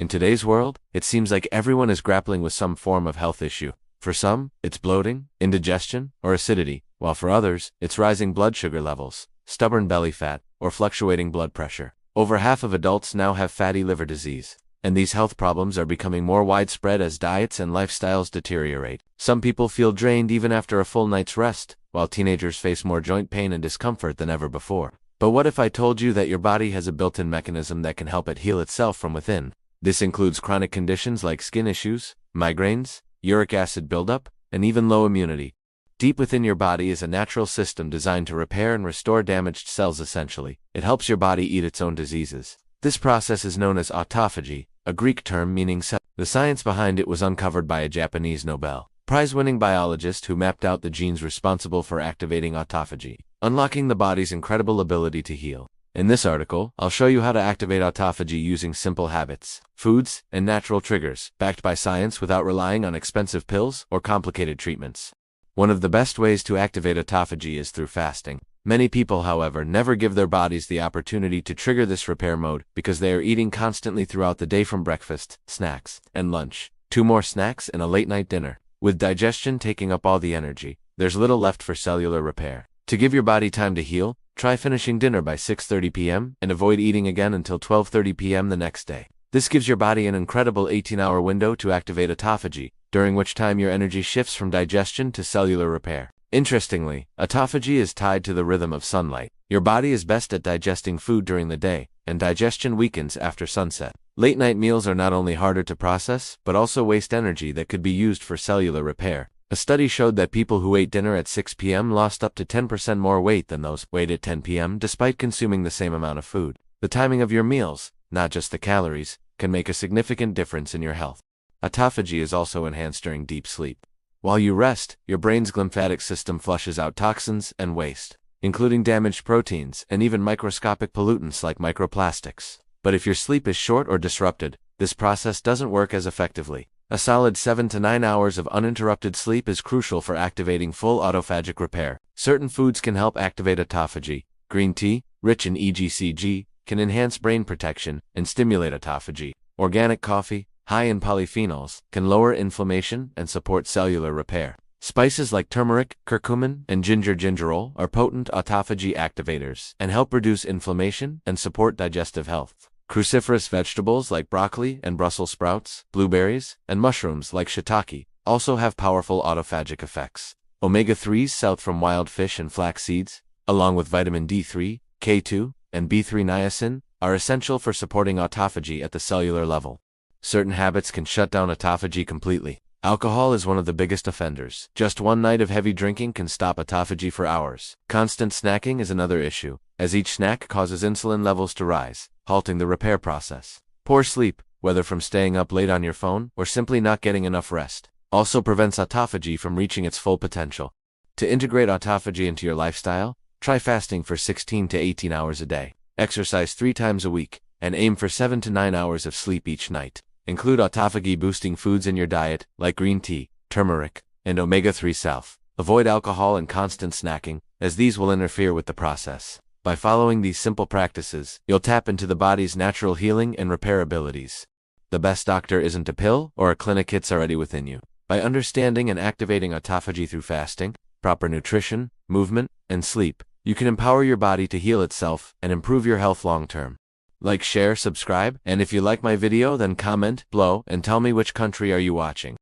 In today's world, it seems like everyone is grappling with some form of health issue. For some, it's bloating, indigestion, or acidity, while for others, it's rising blood sugar levels, stubborn belly fat, or fluctuating blood pressure. Over half of adults now have fatty liver disease, and these health problems are becoming more widespread as diets and lifestyles deteriorate. Some people feel drained even after a full night's rest, while teenagers face more joint pain and discomfort than ever before. But what if I told you that your body has a built-in mechanism that can help it heal itself from within? This includes chronic conditions like skin issues, migraines, uric acid buildup, and even low immunity. Deep within your body is a natural system designed to repair and restore damaged cells essentially. It helps your body eat its own diseases. This process is known as autophagy, a Greek term meaning cell. The science behind it was uncovered by a Japanese Nobel Prize-winning biologist who mapped out the genes responsible for activating autophagy, unlocking the body's incredible ability to heal. In this article, I'll show you how to activate autophagy using simple habits, foods, and natural triggers, backed by science without relying on expensive pills or complicated treatments. One of the best ways to activate autophagy is through fasting. Many people, however, never give their bodies the opportunity to trigger this repair mode because they are eating constantly throughout the day from breakfast, snacks, and lunch. 2 more snacks and a late-night dinner. With digestion taking up all the energy, there's little left for cellular repair. To give your body time to heal, try finishing dinner by 6:30 p.m. and avoid eating again until 12:30 p.m. the next day. This gives your body an incredible 18-hour window to activate autophagy, during which time your energy shifts from digestion to cellular repair. Interestingly, autophagy is tied to the rhythm of sunlight. Your body is best at digesting food during the day, and digestion weakens after sunset. Late-night meals are not only harder to process, but also waste energy that could be used for cellular repair. A study showed that people who ate dinner at 6 p.m. lost up to 10% more weight than those who ate at 10 p.m. despite consuming the same amount of food. The timing of your meals, not just the calories, can make a significant difference in your health. Autophagy is also enhanced during deep sleep. While you rest, your brain's lymphatic system flushes out toxins and waste, including damaged proteins and even microscopic pollutants like microplastics. But if your sleep is short or disrupted, this process doesn't work as effectively. A solid 7 to 9 hours of uninterrupted sleep is crucial for activating full autophagic repair. Certain foods can help activate autophagy. Green tea, rich in EGCG, can enhance brain protection and stimulate autophagy. Organic coffee, high in polyphenols, can lower inflammation and support cellular repair. Spices like turmeric, curcumin, and gingerol are potent autophagy activators and help reduce inflammation and support digestive health. Cruciferous vegetables like broccoli and Brussels sprouts, blueberries, and mushrooms like shiitake also have powerful autophagic effects. Omega-3s south from wild fish and flax seeds, along with vitamin D3, K2, and B3 niacin, are essential for supporting autophagy at the cellular level. Certain habits can shut down autophagy completely. Alcohol is one of the biggest offenders. Just one night of heavy drinking can stop autophagy for hours. Constant snacking is another issue, as each snack causes insulin levels to rise, halting the repair process. Poor sleep, whether from staying up late on your phone or simply not getting enough rest, also prevents autophagy from reaching its full potential. To integrate autophagy into your lifestyle, try fasting for 16 to 18 hours a day. Exercise 3 times a week, and aim for 7 to 9 hours of sleep each night. Include autophagy-boosting foods in your diet, like green tea, turmeric, and omega-3 south. Avoid alcohol and constant snacking, as these will interfere with the process. By following these simple practices, you'll tap into the body's natural healing and repair abilities. The best doctor isn't a pill or a clinic, it's already within you. By understanding and activating autophagy through fasting, proper nutrition, movement, and sleep, you can empower your body to heal itself and improve your health long-term. Like, share, subscribe, and if you like my video then comment below and tell me which country are you watching.